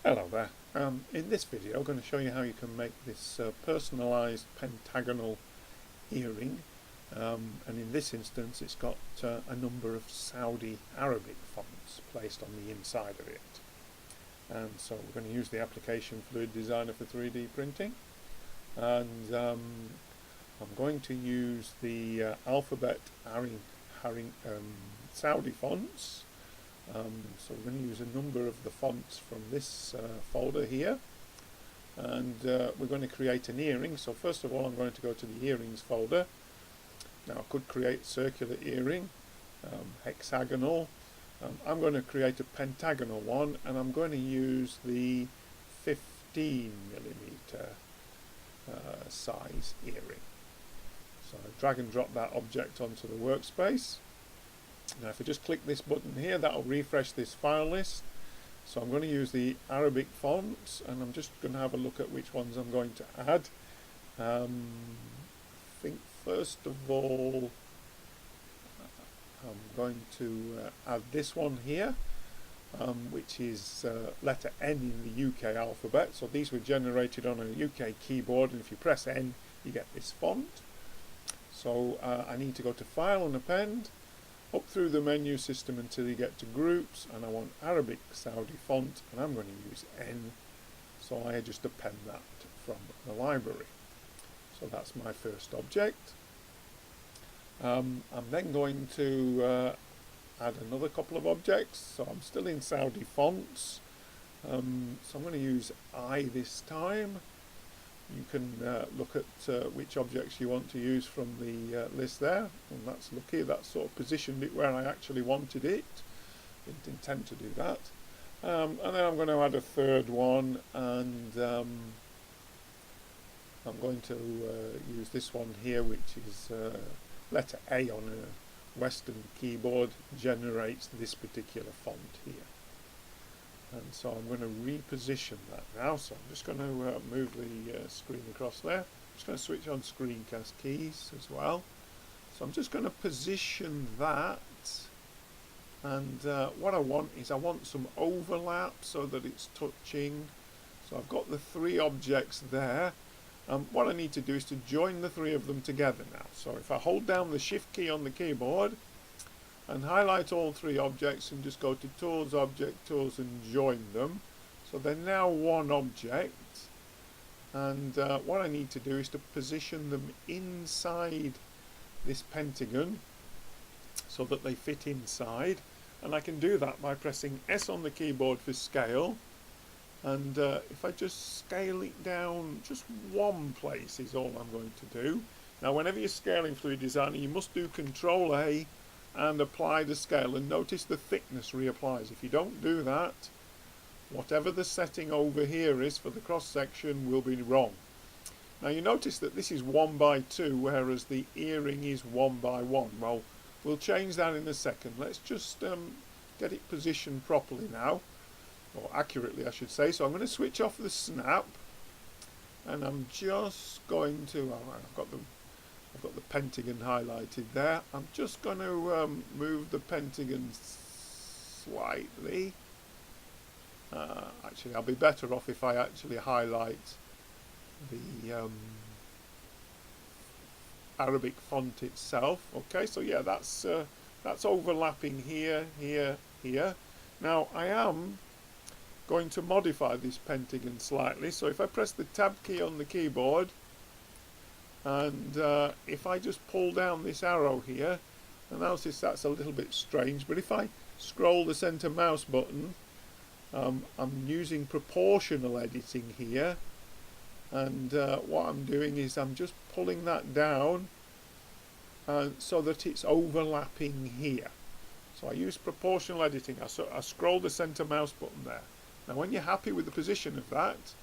Hello there. In this video I'm going to show you how you can make this personalised pentagonal earring, and in this instance it's got a number of Saudi Arabic fonts placed on the inside of it. And so we're going to use the application Fluid Designer for 3D printing, and I'm going to use the alphabet Saudi fonts. So we're going to use a number of the fonts from this folder here, and we're going to create an earring. So first of all I'm going to go to the earrings folder. Now I could create circular earring, hexagonal. I'm going to create a pentagonal one, and I'm going to use the 15mm size earring. So I drag and drop that object onto the workspace. Now if I just click this button here, that will refresh this file list. So I'm going to use the Arabic fonts, and I'm just going to have a look at which ones I'm going to add. I think first of all I'm going to add this one here, which is letter N in the UK alphabet. So these were generated on a UK keyboard, and if you press N you get this font. So I need to go to File and Append, up through the menu system until you get to Groups, and I want Arabic Saudi font, and I'm going to use N, so I just append that from the library. So that's my first object. I'm then going to add another couple of objects, so I'm still in Saudi fonts, so I'm going to use I this time. You can look at which objects you want to use from the list there, and that's lucky, that sort of positioned it where I actually wanted it. Didn't intend to do that. And then I'm going to add a third one, and I'm going to use this one here, which is letter A on a Western keyboard, generates this particular font here. And so I'm going to reposition that now. So I'm just going to move the screen across there. I'm just going to switch on screencast keys as well. So I'm just going to position that, and what I want is I want some overlap so that it's touching. So I've got the three objects there. What I need to do is to join the three of them together now. So if I hold down the Shift key on the keyboard and highlight all three objects and just go to Tools, Object, Tools, and join them. So they're now one object, and what I need to do is to position them inside this pentagon so that they fit inside, and I can do that by pressing S on the keyboard for scale, and if I just scale it down just one place is all I'm going to do. Now whenever you're scaling Fluid Designer, you must do Control A and apply the scale, and notice the thickness reapplies. If you don't do that, whatever the setting over here is for the cross section will be wrong. Now you notice that this is 1 by 2, whereas the earring is 1 by 1. Well, we'll change that in a second. Let's just get it positioned properly now, or accurately I should say. So I'm going to switch off the snap, and I'm just going to, I've got the pentagon highlighted there. I'm just going to move the pentagon slightly. Actually, I'll be better off if I actually highlight the Arabic font itself. Okay, so yeah, that's overlapping here, here, here. Now I am going to modify this pentagon slightly. So if I press the Tab key on the keyboard, and if I just pull down this arrow here, and notice that's a little bit strange, but if I scroll the center mouse button, I'm using proportional editing here, and what I'm doing is I'm just pulling that down so that it's overlapping here. So I use proportional editing. I scroll the center mouse button there. Now when you're happy with the position of that,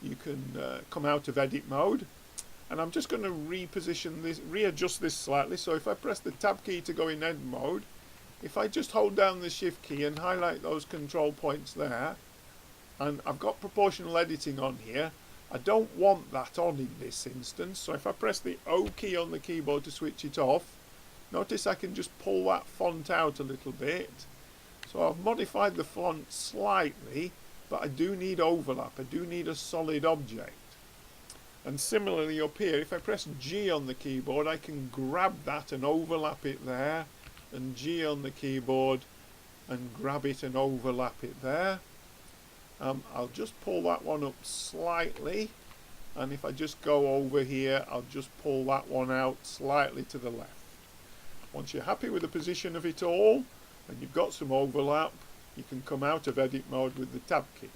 you can come out of edit mode. And I'm just going to reposition this, readjust this slightly. So if I press the Tab key to go in edit mode, if I just hold down the Shift key and highlight those control points there, and I've got proportional editing on here, I don't want that on in this instance. So if I press the O key on the keyboard to switch it off, notice I can just pull that font out a little bit. So I've modified the font slightly, but I do need overlap. I do need a solid object. And similarly up here, if I press G on the keyboard, I can grab that and overlap it there, and G on the keyboard and grab it and overlap it there. I'll just pull that one up slightly, and if I just go over here, I'll just pull that one out slightly to the left. Once you're happy with the position of it all, and you've got some overlap, you can come out of edit mode with the tab key.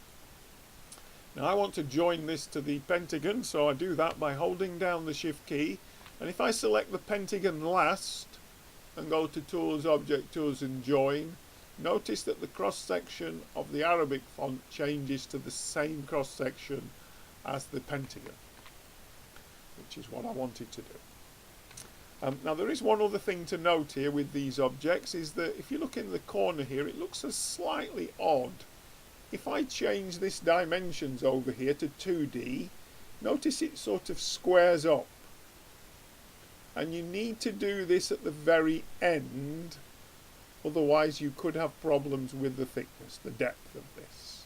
Now I want to join this to the pentagon, so I do that by holding down the shift key, and if I select the pentagon last and go to Tools, Object Tools and Join, notice that the cross section of the Arabic font changes to the same cross section as the pentagon, which is what I wanted to do. Now there is one other thing to note here with these objects, is that if you look in the corner here, it looks slightly odd. If I change this dimensions over here to 2D, notice it sort of squares up. And you need to do this at the very end, otherwise you could have problems with the thickness, the depth of this.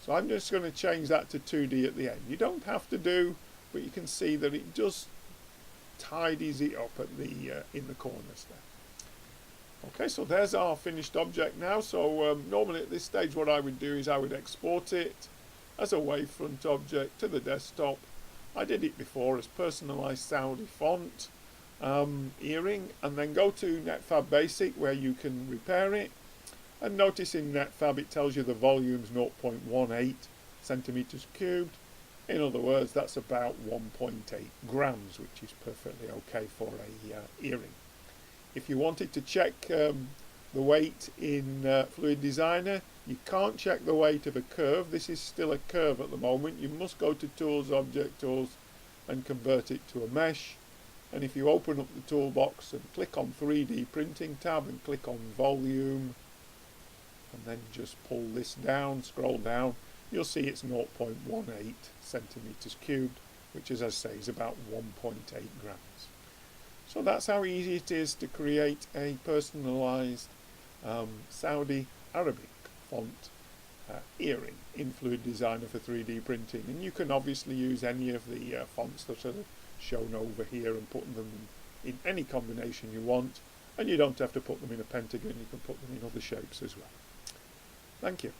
So I'm just going to change that to 2D at the end. You don't have to do, but you can see that it just tidies it up at the in the corners there. Okay, so there's our finished object now. So normally at this stage what I would do is I would export it as a wavefront object to the desktop. I did it before as personalized Saudi font earring, and then go to Netfab Basic where you can repair it, and notice in Netfab it tells you the volume's 0.18 centimeters cubed. In other words, that's about 1.8 grams, which is perfectly okay for a earring. If you wanted to check the weight in Fluid Designer, you can't check the weight of a curve. This is still a curve at the moment. You must go to Tools, Object Tools and convert it to a mesh. And if you open up the toolbox and click on 3D Printing tab and click on Volume, and then just pull this down, scroll down, you'll see it's 0.18 centimeters cubed, which, as I say, is about 1.8 grams. So that's how easy it is to create a personalized Saudi Arabic font earring in Fluid Designer for 3D printing. And you can obviously use any of the fonts that are shown over here and put them in any combination you want. And you don't have to put them in a pentagon, you can put them in other shapes as well. Thank you.